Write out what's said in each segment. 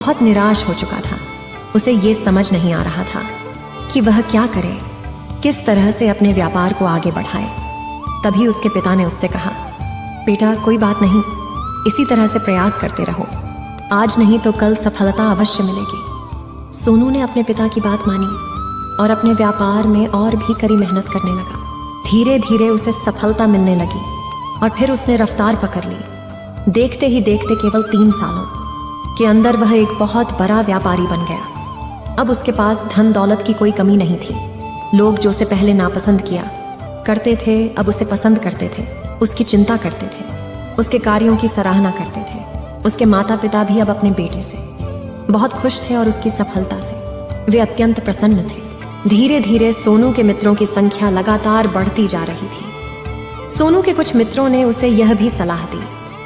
बहुत निराश हो चुका था। उसे ये समझ नहीं आ रहा था कि वह क्या करे, किस तरह से अपने व्यापार को आगे बढ़ाए। तभी उसके पिता ने उससे कहा, बेटा कोई बात नहीं, इसी तरह से प्रयास करते रहो, आज नहीं तो कल सफलता अवश्य मिलेगी। सोनू ने अपने पिता की बात मानी और अपने व्यापार में और भी कड़ी मेहनत करने लगा। धीरे धीरे उसे सफलता मिलने लगी और फिर उसने रफ्तार पकड़ ली। देखते ही देखते केवल 3 सालों के अंदर वह एक बहुत बड़ा व्यापारी बन गया। अब उसके पास धन दौलत की कोई कमी नहीं थी। लोग जो उसे पहले नापसंद किया करते थे, अब उसे पसंद करते थे, उसकी चिंता करते थे, उसके कार्यों की सराहना करते थे। उसके माता पिता भी अब अपने बेटे से बहुत खुश थे और उसकी सफलता से वे अत्यंत प्रसन्न थे। धीरे धीरे सोनू के मित्रों की संख्या लगातार बढ़ती जा रही थी। सोनू के कुछ मित्रों ने उसे यह भी सलाह दी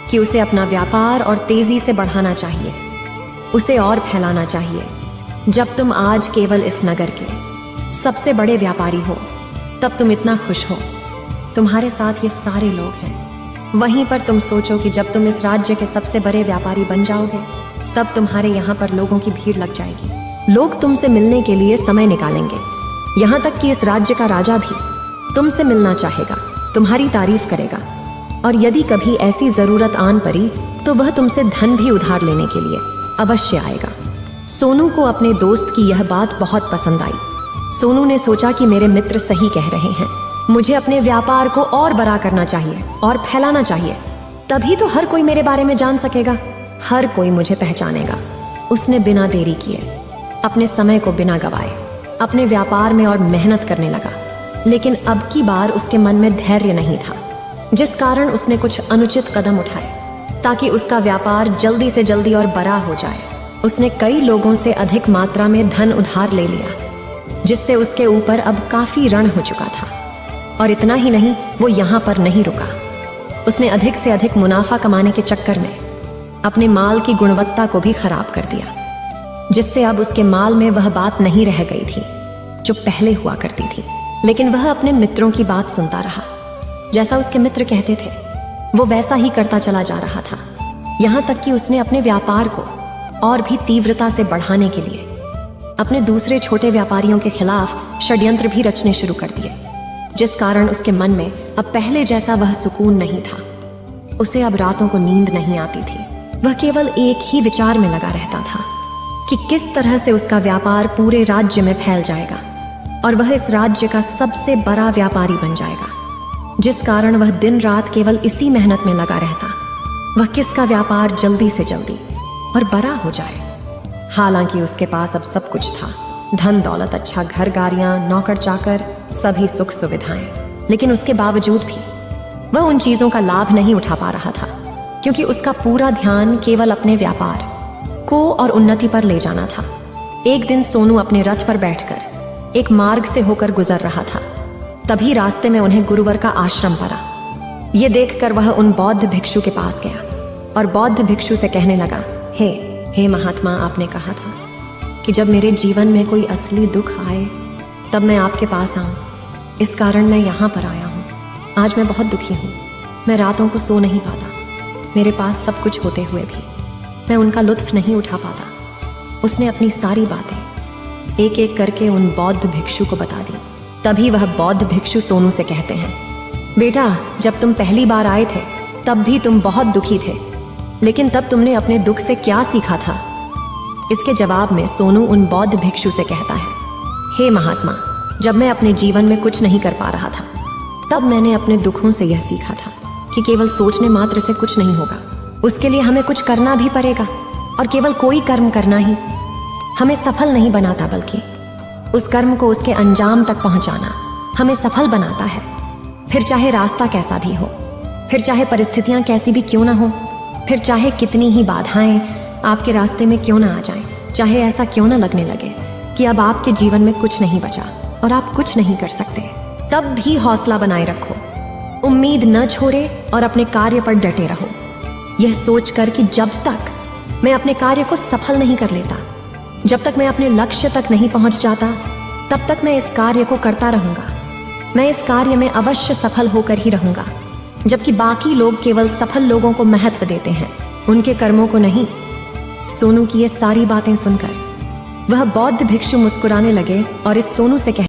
कि उसे अपना व्यापार और तेजी से बढ़ाना चाहिए, उसे और फैलाना चाहिए। जब तुम आज केवल इस नगर के सबसे बड़े व्यापारी हो, तब तुम इतना खुश हो, तुम्हारे साथ ये सारे लोग हैं। वहीं पर तुम सोचो कि जब तुम इस राज्य के सबसे बड़े व्यापारी बन जाओगे, तब तुम्हारे यहाँ पर लोगों की भीड़ लग जाएगी। लोग तुमसे मिलने के लिए समय निकालेंगे। यहाँ तक कि इस राज्य का राजा भी तुमसे मिलना चाहेगा, तुम्हारी तारीफ करेगा, और यदि कभी ऐसी जरूरत आन पड़ी तो वह तुमसे धन भी उधार लेने के लिए अवश्य आएगा। सोनू को अपने दोस्त की यह बात बहुत पसंद आई। सोनू ने सोचा कि मेरे मित्र सही कह रहे हैं, मुझे अपने व्यापार को और बड़ा करना चाहिए और फैलाना चाहिए, तभी तो हर कोई मेरे बारे में जान सकेगा, हर कोई मुझे पहचानेगा। उसने बिना देरी किए, अपने समय को बिना गवाए, अपने व्यापार में और मेहनत करने लगा। लेकिन अब की बार उसके मन में धैर्य नहीं था, जिस कारण उसने कुछ अनुचित कदम उठाए ताकि उसका व्यापार जल्दी से जल्दी और बड़ा हो जाए। उसने कई लोगों से अधिक मात्रा में धन उधार ले लिया, जिससे उसके ऊपर अब काफी ऋण हो चुका था। और इतना ही नहीं, वो यहाँ पर नहीं रुका। उसने अधिक से अधिक मुनाफा कमाने के चक्कर में अपने माल की गुणवत्ता को भी खराब कर दिया, जिससे अब उसके माल में वह बात नहीं रह गई थी जो पहले हुआ करती थी। लेकिन वह अपने मित्रों की बात सुनता रहा। जैसा उसके मित्र कहते थे, वो वैसा ही करता चला जा रहा था। यहाँ तक कि उसने अपने व्यापार को और भी तीव्रता से बढ़ाने के लिए अपने दूसरे छोटे व्यापारियों के खिलाफ षड्यंत्र भी रचने शुरू कर दिए, जिस कारण उसके मन में अब पहले जैसा वह सुकून नहीं था। उसे अब रातों को नींद नहीं आती थी। वह केवल एक ही विचार में लगा रहता था कि किस तरह से उसका व्यापार पूरे राज्य में फैल जाएगा और वह इस राज्य का सबसे बड़ा व्यापारी बन जाएगा, जिस कारण वह दिन रात केवल इसी मेहनत में लगा रहता, वह किसका व्यापार जल्दी से जल्दी और बड़ा हो जाए। हालांकि उसके पास अब सब कुछ था, धन दौलत, अच्छा घर, गाड़ियां, नौकर चाकर, सभी सुख सुविधाएं। लेकिन उसके बावजूद भी वह उन चीजों का लाभ नहीं उठा पा रहा था, क्योंकि उसका पूरा ध्यान केवल अपने व्यापार को और उन्नति पर ले जाना था। एक दिन सोनू अपने रथ पर बैठकर एक मार्ग से होकर गुजर रहा था। तभी रास्ते में उन्हें गुरुवर का आश्रम पड़ा। ये देखकर वह उन बौद्ध भिक्षु के पास गया और बौद्ध भिक्षु से कहने लगा, हे महात्मा, आपने कहा था कि जब मेरे जीवन में कोई असली दुख आए तब मैं आपके पास आऊं। इस कारण मैं यहाँ पर आया हूँ। आज मैं बहुत दुखी हूँ। मैं रातों को सो नहीं पाता। मेरे पास सब कुछ होते हुए भी मैं उनका लुत्फ नहीं उठा पाता। उसने अपनी सारी बातें एक एक करके उन बौद्ध भिक्षु को बता दी। तभी वह बौद्ध भिक्षु सोनू से कहते हैं, बेटा, जब तुम पहली बार आए थे तब भी तुम बहुत दुखी थे, लेकिन तब तुमने अपने दुख से क्या सीखा था? इसके जवाब में सोनू उन बौद्ध भिक्षु से कहता है, हे महात्मा, जब मैं अपने जीवन में कुछ नहीं कर पा रहा था, तब मैंने अपने दुखों से यह सीखा था कि केवल सोचने मात्र से कुछ नहीं होगा। उसके लिए हमें कुछ करना भी पड़ेगा, और केवल कोई कर्म करना ही हमें सफल नहीं बनाता, बल्कि उस कर्म को उसके अंजाम तक पहुंचाना हमें सफल बनाता है। फिर चाहे रास्ता कैसा भी हो, फिर चाहे परिस्थितियां कैसी भी क्यों ना हो, फिर चाहे कितनी ही बाधाएं आपके रास्ते में क्यों ना आ जाएं, चाहे ऐसा क्यों ना लगने लगे कि अब आपके जीवन में कुछ नहीं बचा और आप कुछ नहीं कर सकते, तब भी हौसला बनाए रखो, उम्मीद न छोड़े और अपने कार्य पर डटे रहो, यह सोचकर कि जब तक मैं अपने कार्य को सफल नहीं कर लेता, जब तक मैं अपने लक्ष्य तक नहीं पहुंच जाता, तब तक मैं इस कार्य को करता रहूंगा। मैं इस कार्य में अवश्य सफल होकर ही रहूंगा। जबकि बाकी लोग केवल सफल लोगों को महत्व देते हैं, उनके कर्मों को नहीं। सोनू की ये सारी बातें सुनकर वह बौद्ध भिक्षु मुस्कुराने लगे और इस सोनू से कह